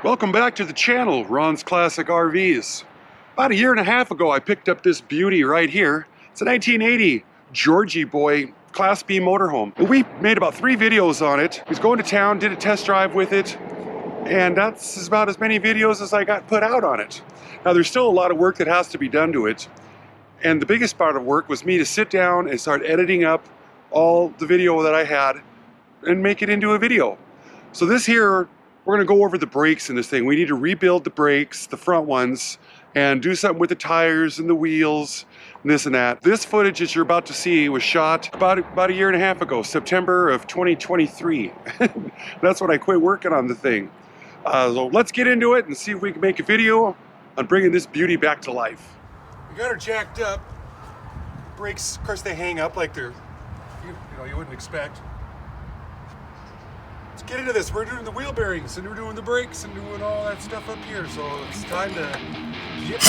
Welcome back to the channel, Ron's Classic RVs. About a year and a half ago, I picked up this beauty right here. It's a 1980 Georgie Boy Class B motorhome. We made about 3 videos on it. We was going to town, did a test drive with it, and that's about as many videos as I got put out on it. Now, there's still a lot of work that has to be done to it, and the biggest part of work was me to sit down and start editing up all the video that I had and make it into a video. So this here, we're gonna go over the brakes in this thing. We need to rebuild the brakes, the front ones, and do something with the tires and the wheels, and this and that. This footage that you're about to see was shot about a year and a half ago, September of 2023. That's when I quit working on the thing. So let's get into it and see if we can make a video on bringing this beauty back to life. We got her jacked up. Brakes, of course, they hang up like they're, you wouldn't expect. Let's get into this. We're doing the wheel bearings and we're doing the brakes and doing all that stuff up here. So it's time to get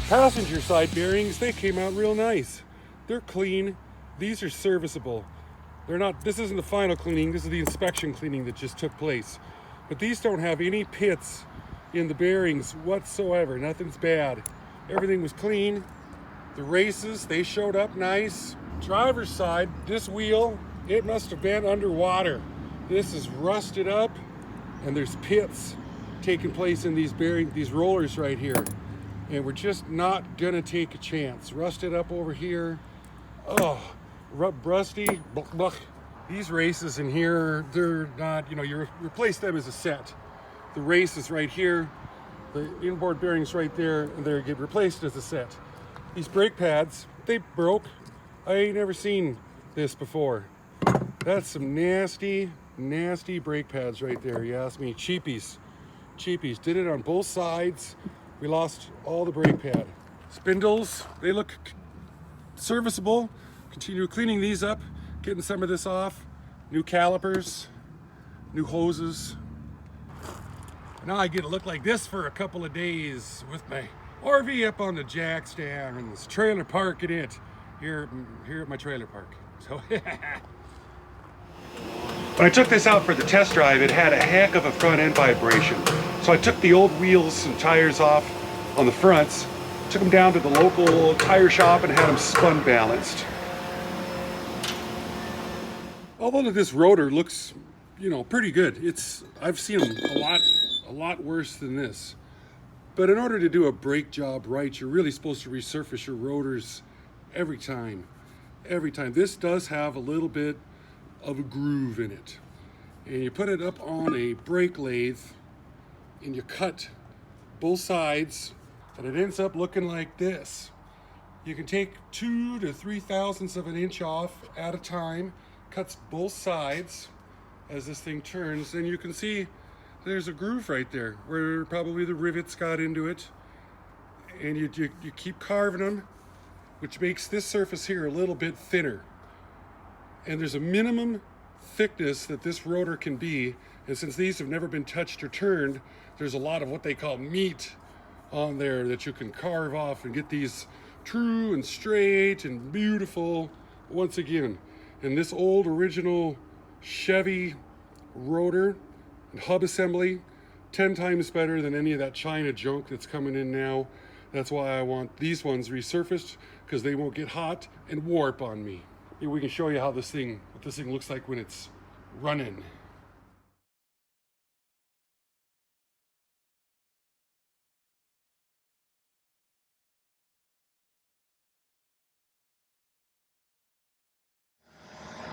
passenger side bearings. They came out real nice. They're clean. These are serviceable. They're not, this isn't the final cleaning, this is the inspection cleaning that just took place. But these don't have any pits in the bearings whatsoever. Nothing's bad. Everything was clean. The races, they showed up nice. Driver's side, this wheel, it must have been underwater. This is rusted up and there's pits taking place in these these rollers right here. And we're just not gonna take a chance. Rusted up over here. Oh, rusty. These races in here, they're not, you replace them as a set. The races right here, the inboard bearings right there, and they get replaced as a set. These brake pads, they broke. I ain't never seen this before. That's some nasty, nasty brake pads right there, you ask me. Cheapies. Cheapies. Did it on both sides. We lost all the brake pad. Spindles, they look serviceable. Continue cleaning these up, getting some of this off. New calipers, new hoses. Now I get to look like this for a couple of days with my RV up on the jack stand and this trailer park in it here at my trailer park. So when I took this out for the test drive, it had a heck of a front end vibration. So I took the old wheels and tires off on the fronts, took them down to the local tire shop and had them spun balanced. Although this rotor looks, pretty good. I've seen them a lot worse than this. But in order to do a brake job right, you're really supposed to resurface your rotors every time. Every time. This does have a little bit of a groove in it. And you put it up on a brake lathe and you cut both sides and it ends up looking like this. You can take 2 to 3 thousandths of an inch off at a time, cuts both sides as this thing turns, and you can see there's a groove right there where probably the rivets got into it, and you keep carving them, which makes this surface here a little bit thinner. And there's a minimum thickness that this rotor can be, and since these have never been touched or turned, there's a lot of what they call meat on there that you can carve off and get these true and straight and beautiful once again. And this old original Chevy rotor and hub assembly, 10 times better than any of that China junk that's coming in now. That's why I want these ones resurfaced, because they won't get hot and warp on me. Maybe we can show you how what this thing looks like when it's running.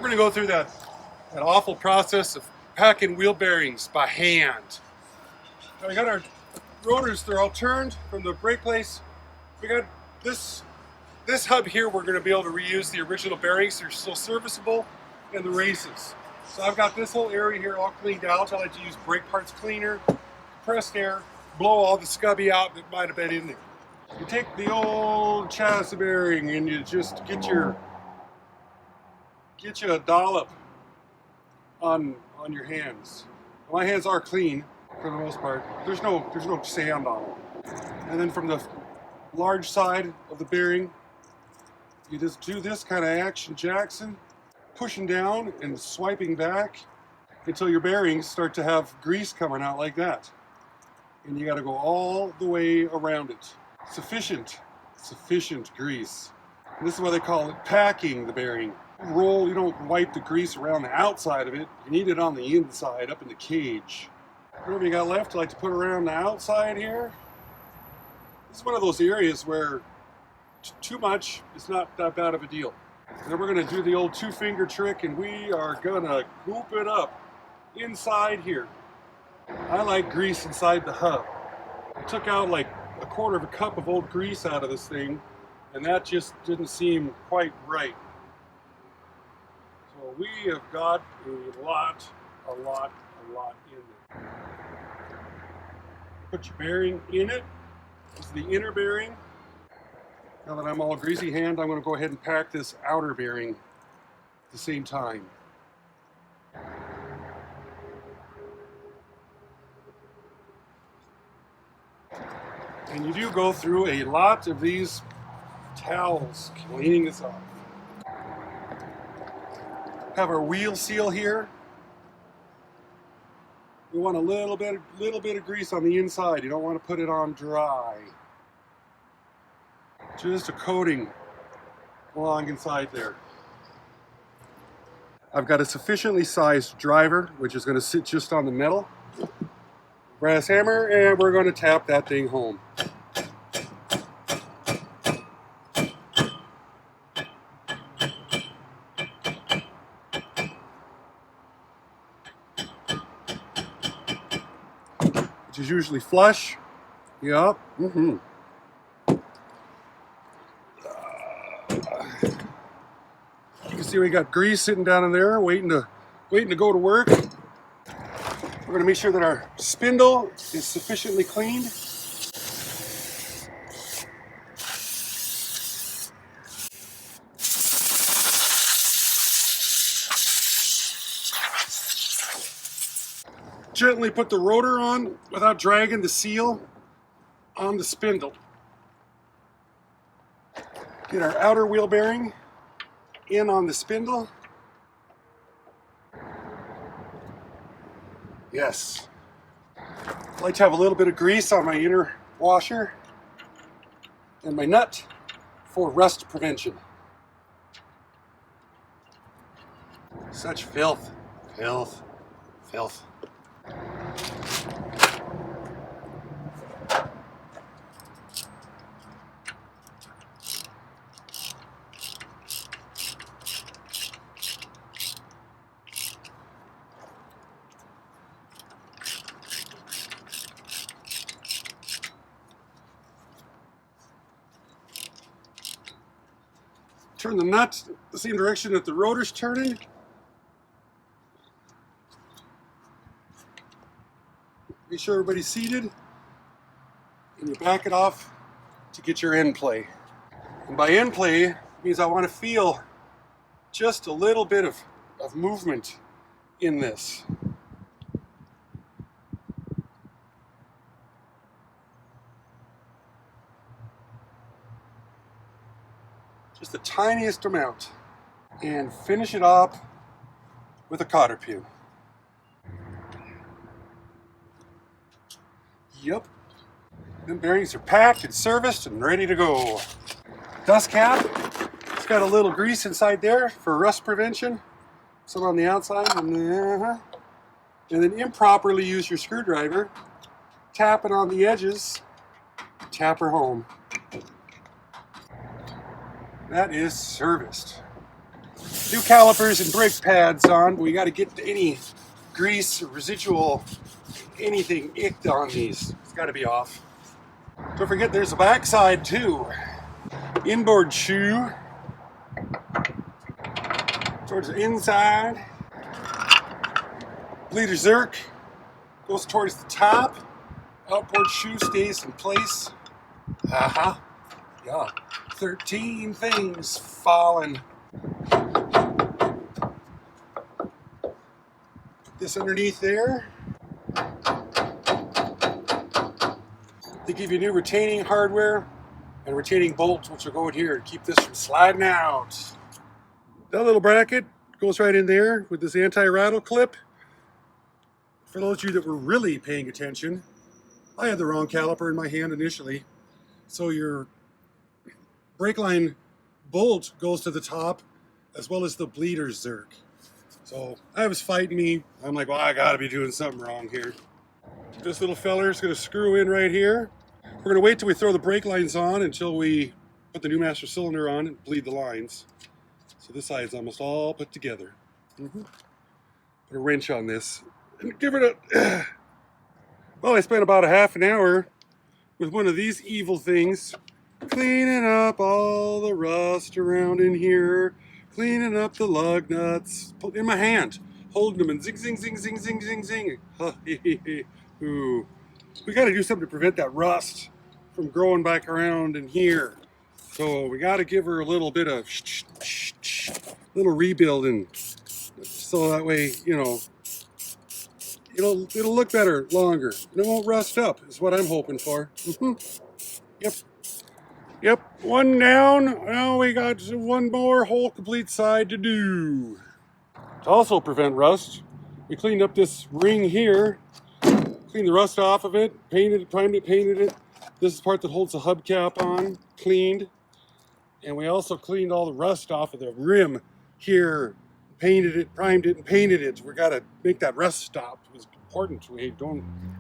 We're gonna go through that awful process of packing wheel bearings by hand. Now we got our rotors, they're all turned from the brake place. We got this hub here, we're going to be able to reuse the original bearings. They're still serviceable in the races. So I've got this whole area here all cleaned out. I like to use brake parts cleaner, compressed air, blow all the scubby out that might have been in there. You take the old chassis bearing and you just get you a dollop on your hands. My hands are clean for the most part. There's no sand on them. And then from the large side of the bearing, you just do this kind of action Jackson, pushing down and swiping back until your bearings start to have grease coming out like that. And you got to go all the way around it. Sufficient grease. And this is why they call it packing the bearing. You don't wipe the grease around the outside of it. You need it on the inside, up in the cage. Whatever you got left, I like to put around the outside here. This is one of those areas where too much is not that bad of a deal. Then we're going to do the old two-finger trick, and we are going to hoop it up inside here. I like grease inside the hub. I took out like a quarter of a cup of old grease out of this thing, and that just didn't seem quite right. So we have got a lot in there. Put your bearing in it. This is the inner bearing. Now that I'm all greasy hand, I'm going to go ahead and pack this outer bearing at the same time. And you do go through a lot of these towels cleaning this off. Have our wheel seal here. You want a little bit of grease on the inside. You don't want to put it on dry. Just a coating along inside there. I've got a sufficiently sized driver, which is going to sit just on the metal. Brass hammer, and we're going to tap that thing home. Which is usually flush. Yup. You can see we got grease sitting down in there, waiting to go to work. We're going to make sure that our spindle is sufficiently cleaned. Gently put the rotor on without dragging the seal on the spindle. Get our outer wheel bearing in on the spindle. Yes. I like to have a little bit of grease on my inner washer and my nut for rust prevention. Such filth. Turn the nut the same direction that the rotor's turning. Make sure everybody's seated. And you back it off to get your end play. And by end play means I want to feel just a little bit of movement in this. Just the tiniest amount, and finish it up with a cotter pin. Yep. Them bearings are packed and serviced and ready to go. Dust cap, it's got a little grease inside there for rust prevention. Some on the outside, and then improperly use your screwdriver, tap it on the edges, tap her home. That is serviced. New calipers and brake pads on, but we got to get any grease, residual, anything icked on these. It's got to be off. Don't forget there's a backside too. Inboard shoe towards the inside. Bleeder Zerk goes towards the top. Outboard shoe stays in place. Aha. Yeah. 13 things falling. Put this underneath there. They give you new retaining hardware and retaining bolts, which will go in here to keep this from sliding out. That little bracket goes right in there with this anti-rattle clip. For those of you that were really paying attention, I had the wrong caliper in my hand initially. So your brake line bolt goes to the top as well as the bleeder Zerk. So that was fighting me. I'm like, well, I gotta be doing something wrong here. This little feller is gonna screw in right here. We're gonna wait till we throw the brake lines on until we put the new master cylinder on and bleed the lines. So this side's almost all put together. Put a wrench on this and give it a... Well, I spent about a half an hour with one of these evil things, cleaning up all the rust around in here, cleaning up the lug nuts, in my hand, holding them and zing, zing, zing, zing, zing, zing, zing. Ooh. We got to do something to prevent that rust from growing back around in here. So we got to give her a little bit of little rebuilding, so that way, you know, it'll look better longer. And it won't rust up, is what I'm hoping for. Yep, one down. Now we got one more whole complete side to do. To also prevent rust, we cleaned up this ring here, cleaned the rust off of it, painted it, primed it, painted it. This is the part that holds the hubcap on, cleaned. And we also cleaned all the rust off of the rim here, painted it, primed it, and painted it. We gotta make that rust stop. It was important.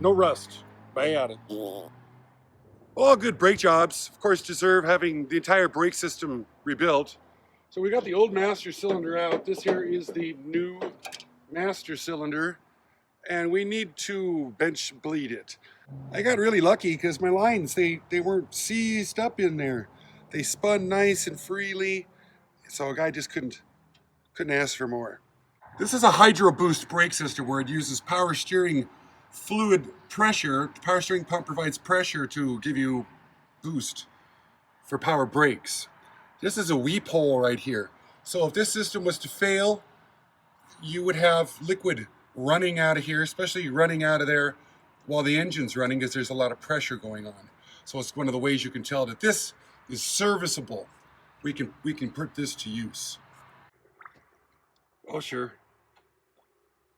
No rust. Bad. All good brake jobs, of course, deserve having the entire brake system rebuilt. So we got the old master cylinder out. This here is the new master cylinder, and we need to bench bleed it. I got really lucky because my lines, they weren't seized up in there. They spun nice and freely, so a guy just couldn't ask for more. This is a hydro boost brake system where it uses power steering fluid pressure. The power steering pump provides pressure to give you boost for power brakes. This is a weep hole right here. So if this system was to fail, you would have liquid running out of here, especially running out of there while the engine's running, because there's a lot of pressure going on. So it's one of the ways you can tell that this is serviceable. We can put this to use. Oh sure.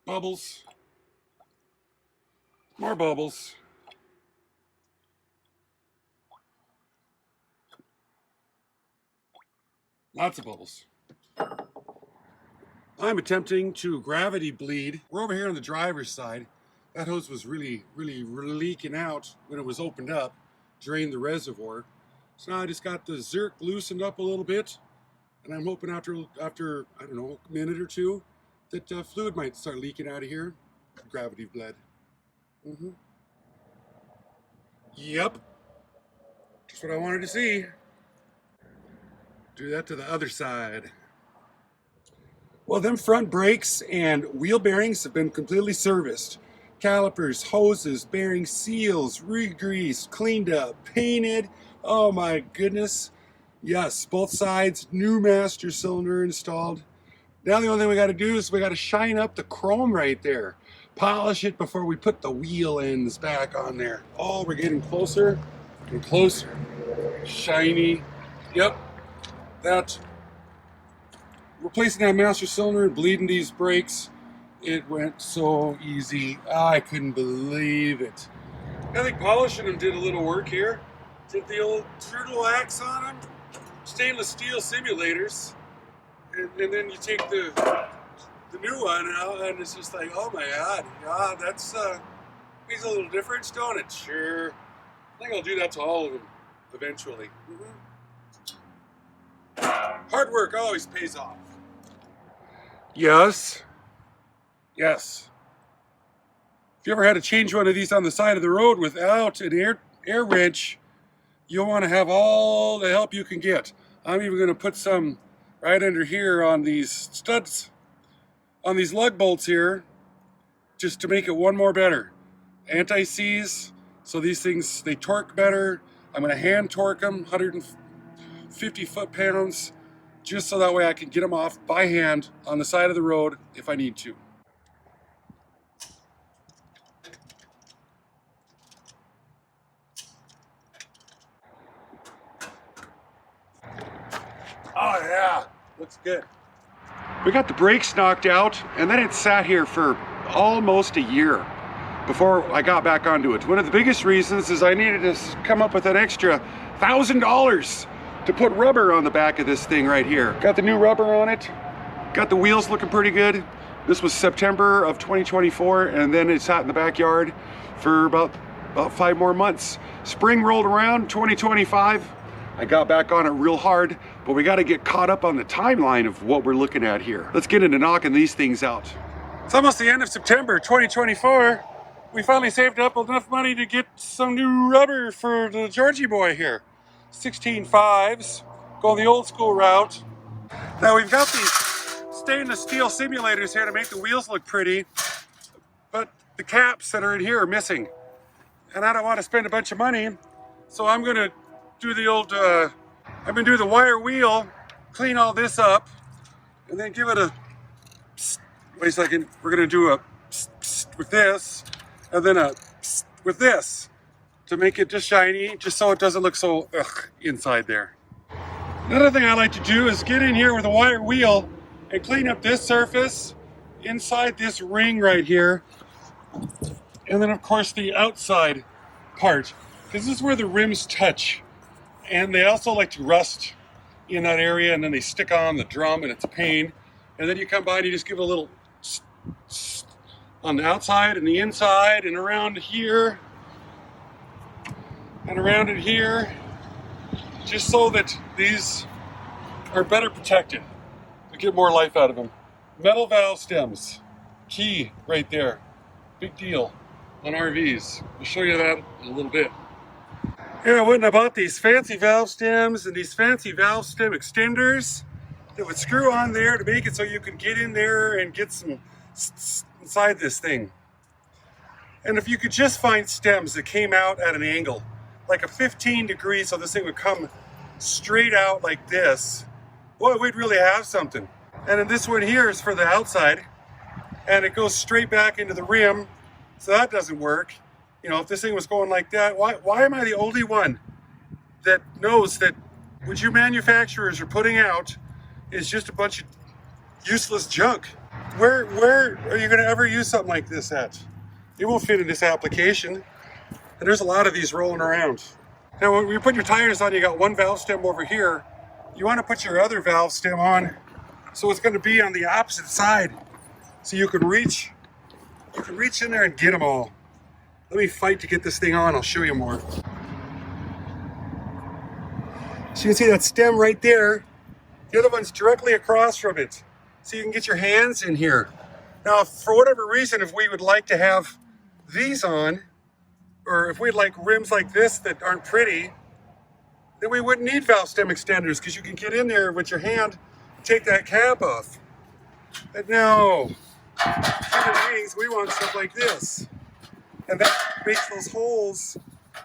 Bubbles. More bubbles. Lots of bubbles. I'm attempting to gravity bleed. We're over here on the driver's side. That hose was really leaking out when it was opened up, drained the reservoir. So now I just got the Zerk loosened up a little bit, and I'm hoping after I don't know, a minute or two, that fluid might start leaking out of here. Gravity bled. Yep. Just what I wanted to see. Do that to the other side. Well, them front brakes and wheel bearings have been completely serviced. Calipers, hoses, bearing seals, re-greased, cleaned up, painted. Oh my goodness. Yes, both sides, new master cylinder installed. Now the only thing we got to do is we got to shine up the chrome right there. Polish it before we put the wheel ends back on there. Oh, we're getting closer and closer. Shiny. Yep. That. Replacing that master cylinder and bleeding these brakes, it went so easy. I couldn't believe it. I think polishing them did a little work here. Did the old turtle axe on them, stainless steel simulators, and then you take the new one out, and it's just like, oh my god, yeah, that's makes a little difference, don't it? Sure. I think I'll do that to all of them eventually. Hard work always pays off. Yes. Yes. If you ever had to change one of these on the side of the road without an air wrench, you'll want to have all the help you can get. I'm even going to put some right under here on these studs, on these lug bolts here, just to make it one more better. Anti-seize, so these things, they torque better. I'm going to hand torque them, 150 foot-pounds, just so that way I can get them off by hand on the side of the road if I need to. Oh yeah, looks good. We got the brakes knocked out, and then it sat here for almost a year before I got back onto it. One of the biggest reasons is I needed to come up with an extra $1,000 to put rubber on the back of this thing right here. Got the new rubber on it, got the wheels looking pretty good. This was September of 2024, and then it sat in the backyard for about 5 more months. Spring rolled around, 2025. I got back on it real hard, but we got to get caught up on the timeline of what we're looking at here. Let's get into knocking these things out. It's almost the end of September 2024. We finally saved up enough money to get some new rubber for the Georgie Boy here. 16.5s, going the old school route. Now we've got these stainless steel simulators here to make the wheels look pretty, but the caps that are in here are missing. And I don't want to spend a bunch of money, so I'm going to do the old, I'm going to do the wire wheel, clean all this up, and then give it a, wait a second, we're going to do a with this, and then a with this, to make it just shiny, just so it doesn't look so inside there. Another thing I like to do is get in here with a wire wheel and clean up this surface inside this ring right here, and then of course the outside part, because this is where the rims touch. And they also like to rust in that area, and then they stick on the drum, and it's a pain. And then you come by and you just give it a little on the outside and the inside and around here and around it here, just so that these are better protected. To get more life out of them. Metal valve stems, key right there. Big deal on RVs. I'll show you that in a little bit. Yeah, I went and I bought these fancy valve stems and these fancy valve stem extenders that would screw on there to make it so you could get in there and get some inside this thing. And if you could just find stems that came out at an angle, like a 15 degrees, so this thing would come straight out like this, boy, we'd really have something. And then this one here is for the outside, and it goes straight back into the rim, so that doesn't work. You know, if this thing was going like that, why am I the only one that knows that what you manufacturers are putting out is just a bunch of useless junk? Where are you going to ever use something like this at? It won't fit in this application. And there's a lot of these rolling around. Now, when you put your tires on, you got one valve stem over here. You want to put your other valve stem on, so it's going to be on the opposite side, so you can reach in there and get them all. Let me fight to get this thing on. I'll show you more. So you can see that stem right there. The other one's directly across from it. So you can get your hands in here. Now, if, for whatever reason, if we would like to have these on, or if we'd like rims like this that aren't pretty, then we wouldn't need valve stem extenders, because you can get in there with your hand, take that cap off. But no, human beings, we want stuff like this. And that makes those holes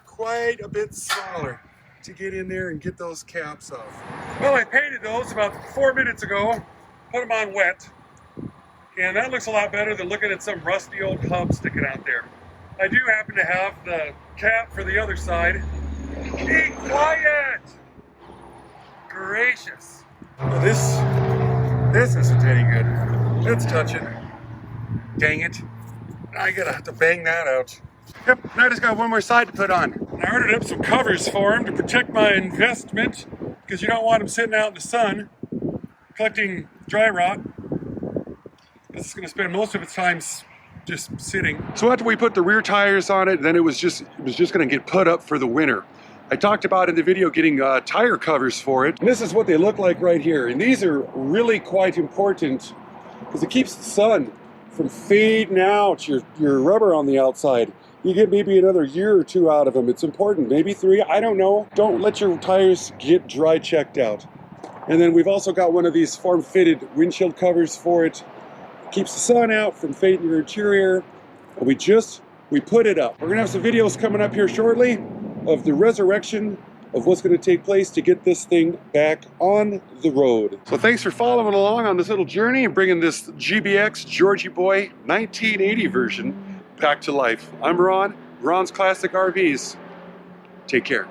quite a bit smaller to get in there and get those caps off. Well, I painted those about 4 minutes ago, put them on wet, and that looks a lot better than looking at some rusty old hub sticking out there. I do happen to have the cap for the other side. Be quiet! Gracious. Well, this isn't any good. It's touching. Dang it. I gotta have to bang that out. Yep, now I just got one more side to put on. I ordered up some covers for him to protect my investment, because you don't want him sitting out in the sun collecting dry rot. It's gonna spend most of its time just sitting. So after we put the rear tires on it, then it was just gonna get put up for the winter. I talked about in the video getting tire covers for it. And this is what they look like right here. And these are really quite important because it keeps the sun from fading out your rubber on the outside. You get maybe another year or 2 out of them. It's important, maybe 3, I don't know. Don't let your tires get dry checked out. And then we've also got one of these form-fitted windshield covers for it. Keeps the sun out from fading your interior. And we put it up. We're gonna have some videos coming up here shortly of the resurrection of what's gonna take place to get this thing back on the road. So thanks for following along on this little journey and bringing this GBX Georgie Boy 1980 version back to life. I'm Ron, Ron's Classic RVs. Take care.